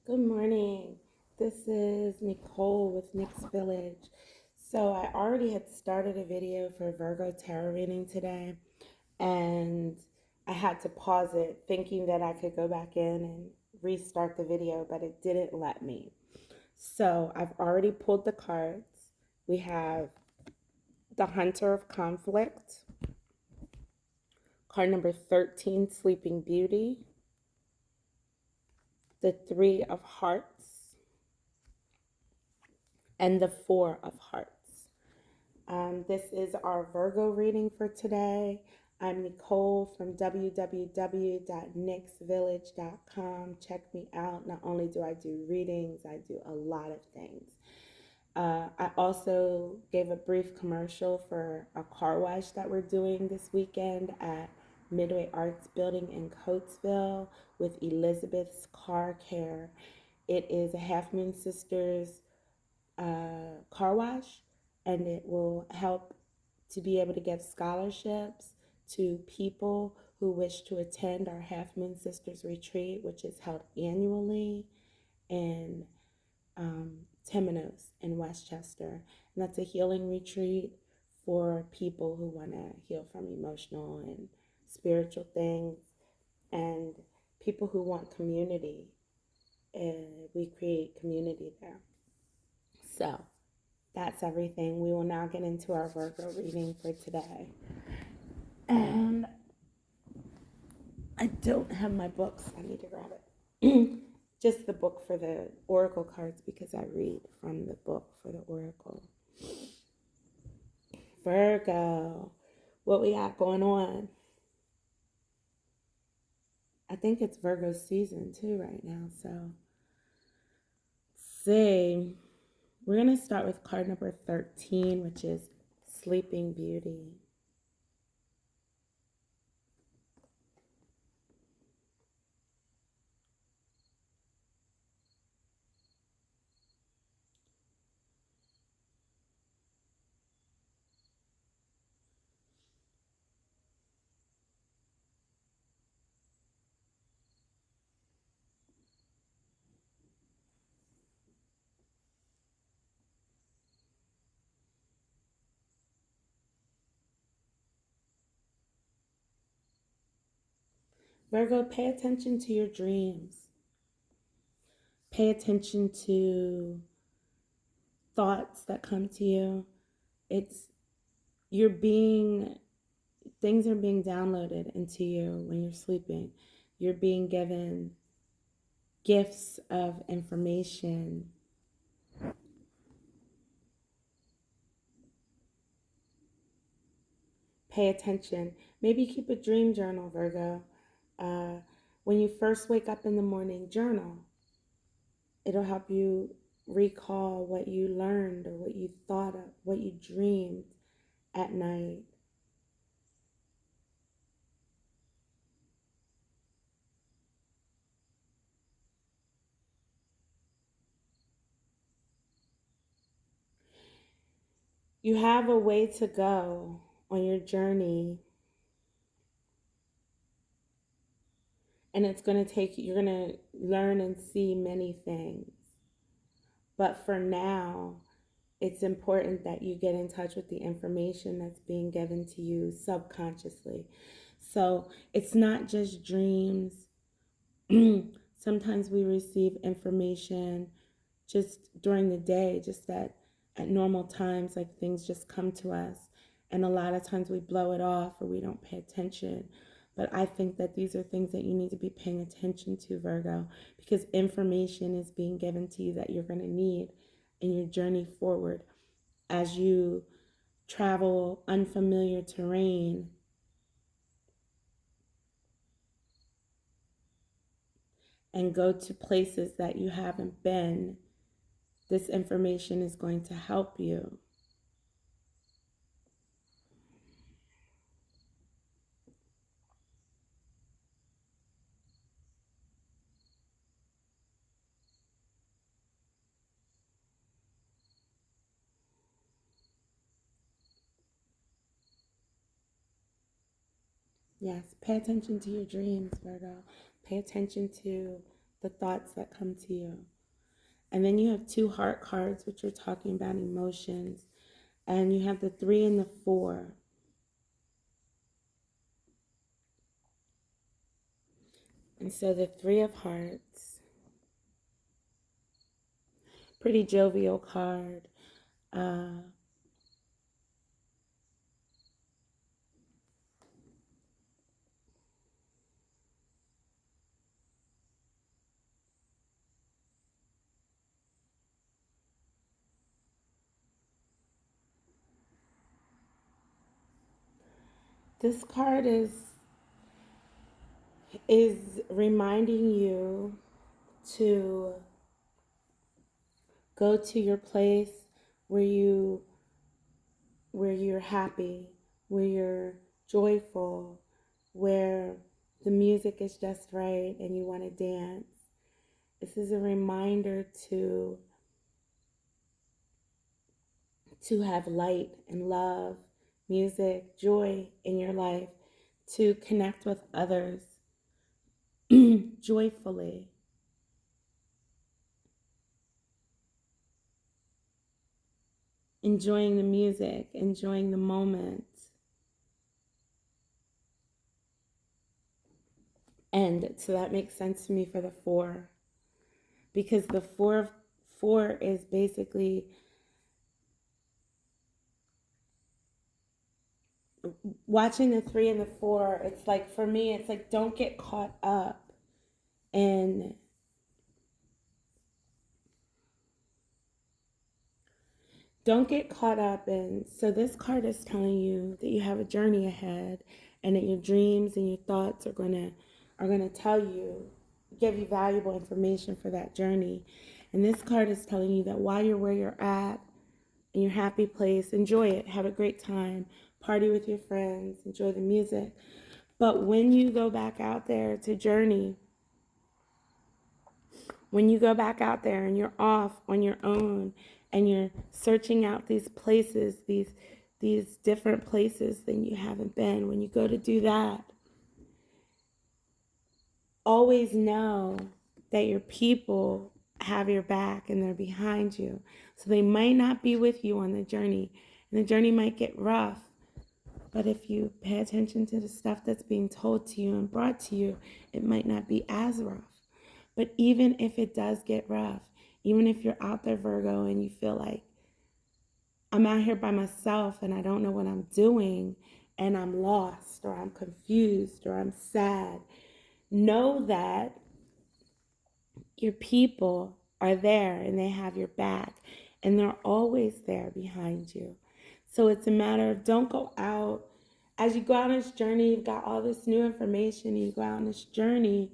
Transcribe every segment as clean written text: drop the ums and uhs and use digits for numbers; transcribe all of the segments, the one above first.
Good morning. This is Nicole with Nick's Village. So I already had started a video for Virgo tarot reading today, and I had to pause it thinking that I could go back in and restart the video, but it didn't let me. So I've already pulled the cards. We have the Hunter of Conflict, card number 13, Sleeping Beauty, the Three of Hearts, and the Four of Hearts. This is our Virgo reading for today. I'm Nicole from www.nixvillage.com. Check me out. Not only do I do readings, I do a lot of things. I also gave a brief commercial for a car wash that we're doing this weekend at Midway Arts Building in Coatesville with Elizabeth's Car Care. It is a Half Moon Sisters car wash, and it will help to be able to give scholarships to people who wish to attend our Half Moon Sisters retreat, which is held annually in Temenos in Westchester. And that's a healing retreat for people who want to heal from emotional and spiritual things, and people who want community. And we create community there. So that's everything. We will now get into our Virgo reading for today. And I don't have my books. I need to grab it. Just the book for the oracle cards because I read from the book for the oracle. Virgo, what we got going on? I think it's Virgo season too right now. So, let's see. We're going to start with card number 13, which is Sleeping Beauty. Virgo, pay attention to your dreams. Pay attention to thoughts that come to you. It's you're being things are being downloaded into you when you're sleeping. You're being given gifts of information. Pay attention. Maybe keep a dream journal, Virgo. When you first wake up in the morning, journal. It'll help you recall what you learned or what you thought of, what you dreamed at night. You have a way to go on your journey, and it's going to take you, you're going to learn and see many things. But for now, it's important that you get in touch with the information that's being given to you subconsciously. So it's not just dreams. Sometimes we receive information just during the day, just that at normal times, like things just come to us. And a lot of times we blow it off or we don't pay attention. But I think that these are things that you need to be paying attention to, Virgo, because information is being given to you that you're going to need in your journey forward as you travel unfamiliar terrain and go to places that you haven't been. This information is going to help you. Yes, pay attention to your dreams, Virgo. Pay attention to the thoughts that come to you. And then you have two heart cards, which are talking about emotions. And you have the 3 and the 4. And so the 3 of Hearts, pretty jovial card. This card is reminding you to go to your place where you're happy, where you're joyful, where the music is just right and you want to dance. This is a reminder to have light and love, music, joy in your life, to connect with others joyfully. Enjoying the music, enjoying the moment. And so that makes sense to me for the 4. Because the 4 is basically watching the 3 and the 4. It's like, for me, it's like, don't get caught up in so this card is telling you that you have a journey ahead, and that your dreams and your thoughts are gonna tell you, give you valuable information for that journey. And this card is telling you that while you're where you're at, in your happy place, enjoy it, have a great time, party with your friends, enjoy the music. But when you go back out there to journey, when you go back out there and you're off on your own and you're searching out these places, these different places that you haven't been, when you go to do that, always know that your people have your back and they're behind you. So they might not be with you on the journey, and the journey might get rough. But if you pay attention to the stuff that's being told to you and brought to you, it might not be as rough. But even if it does get rough, even if you're out there, Virgo, and you feel like, I'm out here by myself and I don't know what I'm doing, and I'm lost, or I'm confused, or I'm sad, know that your people are there and they have your back, and they're always there behind you. So it's a matter of, don't go out. As you go out on this journey, you've got all this new information, and you go out on this journey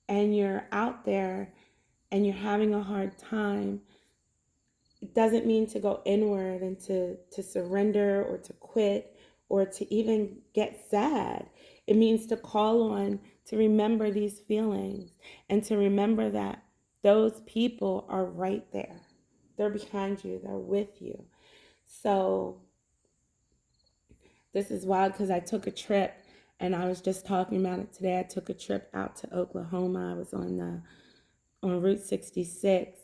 and you're out there and you're having a hard time. It doesn't mean to go inward and to surrender or to quit or to even get sad. It means to call on, to remember these feelings, and to remember that those people are right there. They're behind you, they're with you. So this is wild because I took a trip, and I was just talking about it today. I took a trip out to Oklahoma. I was on Route 66,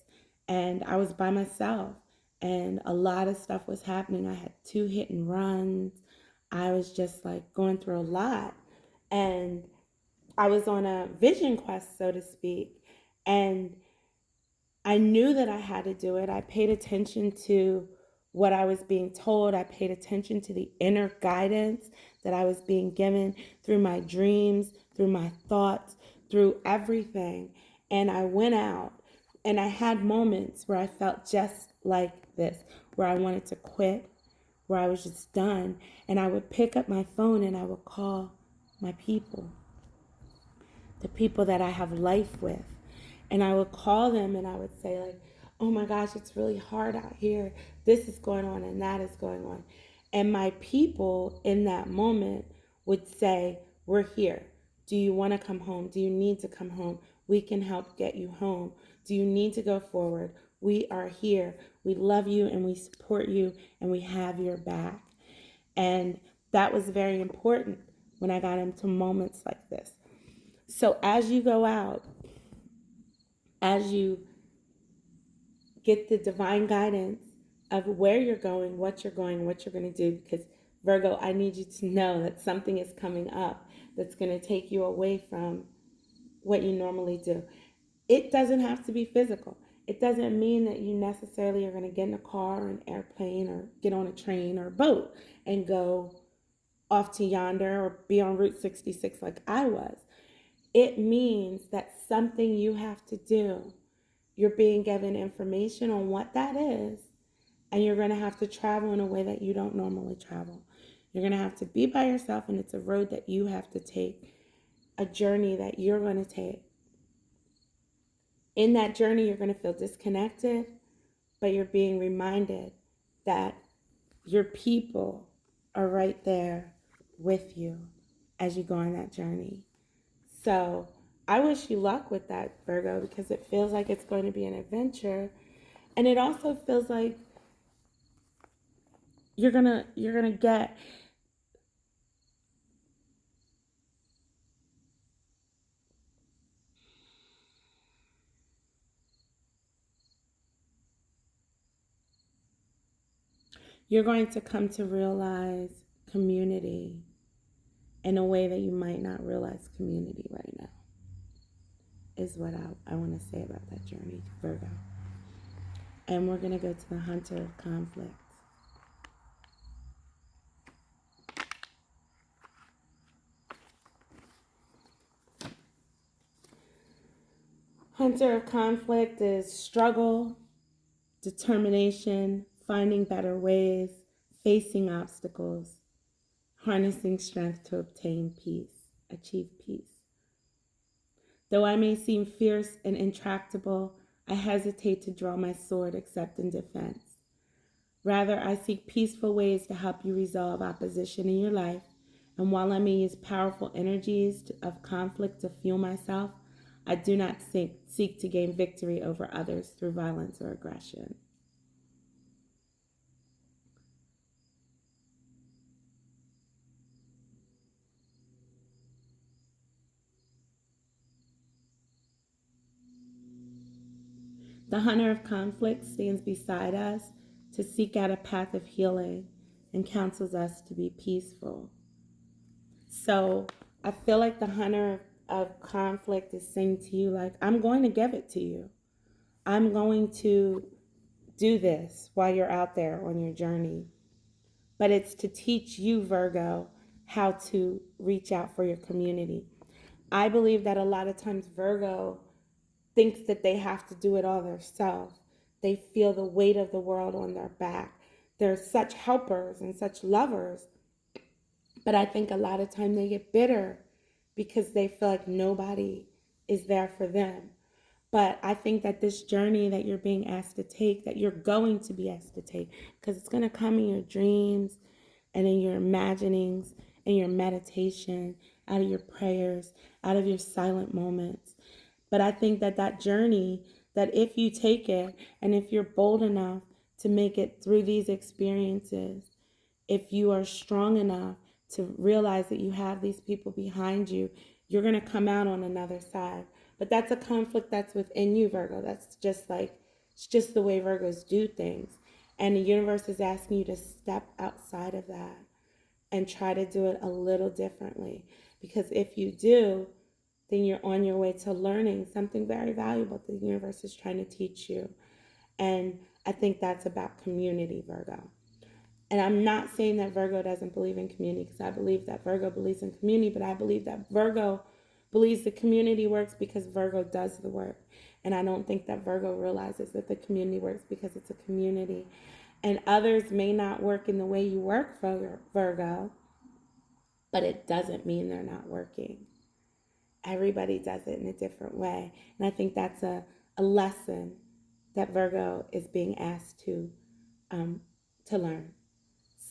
and I was by myself, and a lot of stuff was happening. I had 2 hit and runs. I was just like going through a lot, and I was on a vision quest, so to speak, and I knew that I had to do it. I paid attention to what I was being told. I paid attention to the inner guidance that I was being given through my dreams, through my thoughts, through everything. And I went out, and I had moments where I felt just like this, where I wanted to quit, where I was just done. And I would pick up my phone and I would call my people, the people that I have life with. And I would call them and I would say, like, oh my gosh, it's really hard out here. This is going on and that is going on. And my people in that moment would say, we're here. Do you want to come home? Do you need to come home? We can help get you home. Do you need to go forward? We are here. We love you and we support you and we have your back. And that was very important when I got into moments like this. So as you go out, as you get the divine guidance of where you're going, what you're going to do. Because, Virgo, I need you to know that something is coming up that's going to take you away from what you normally do. It doesn't have to be physical. It doesn't mean that you necessarily are going to get in a car or an airplane or get on a train or a boat and go off to yonder or be on Route 66 like I was. It means that something you have to do. You're being given information on what that is, and you're going to have to travel in a way that you don't normally travel. You're going to have to be by yourself, and it's a road that you have to take, a journey that you're going to take. In that journey, you're going to feel disconnected, but you're being reminded that your people are right there with you as you go on that journey. So I wish you luck with that, Virgo, because it feels like it's going to be an adventure. And it also feels like you're gonna get you're going to come to realize community in a way that you might not realize community right now, is what I want to say about that journey, Virgo. And we're going to go to the Hunter of Conflict. Hunter of Conflict is struggle, determination, finding better ways, facing obstacles, harnessing strength to obtain peace, achieve peace. Though I may seem fierce and intractable, I hesitate to draw my sword except in defense. Rather, I seek peaceful ways to help you resolve opposition in your life. And while I may use powerful energies of conflict to fuel myself, I do not seek to gain victory over others through violence or aggression. The hunter of conflict stands beside us to seek out a path of healing and counsels us to be peaceful. So I feel like the hunter of conflict is saying to you, like, I'm going to give it to you. I'm going to do this while you're out there on your journey. But it's to teach you, Virgo, how to reach out for your community. I believe that a lot of times Virgo thinks that they have to do it all themselves. They feel the weight of the world on their back. They're such helpers and such lovers, but I think a lot of time they get bitter because they feel like nobody is there for them. But I think that this journey that you're being asked to take, that you're going to be asked to take, because it's going to come in your dreams and in your imaginings, in your meditation, out of your prayers, out of your silent moments. But I think that that journey, that if you take it and if you're bold enough to make it through these experiences, if you are strong enough to realize that you have these people behind you, you're going to come out on another side. But that's a conflict that's within you, Virgo. That's just like, it's just the way Virgos do things. And the universe is asking you to step outside of that and try to do it a little differently. Because if you do, then you're on your way to learning something very valuable that the universe is trying to teach you. And I think that's about community, Virgo. And I'm not saying that Virgo doesn't believe in community, because I believe that Virgo believes in community, but I believe that Virgo believes the community works because Virgo does the work. And I don't think that Virgo realizes that the community works because it's a community. And others may not work in the way you work, Virgo, but it doesn't mean they're not working. Everybody does it in a different way. And I think that's a lesson that Virgo is being asked to learn.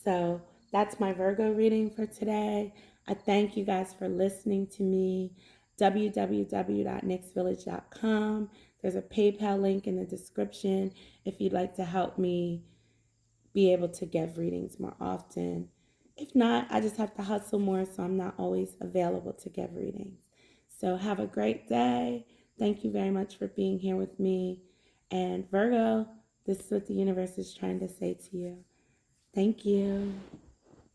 So that's my Virgo reading for today. I thank you guys for listening to me. www.nixvillage.com. There's a PayPal link in the description if you'd like to help me be able to give readings more often. If not, I just have to hustle more, so I'm not always available to give readings. So have a great day. Thank you very much for being here with me. And Virgo, this is what the universe is trying to say to you. Thank you.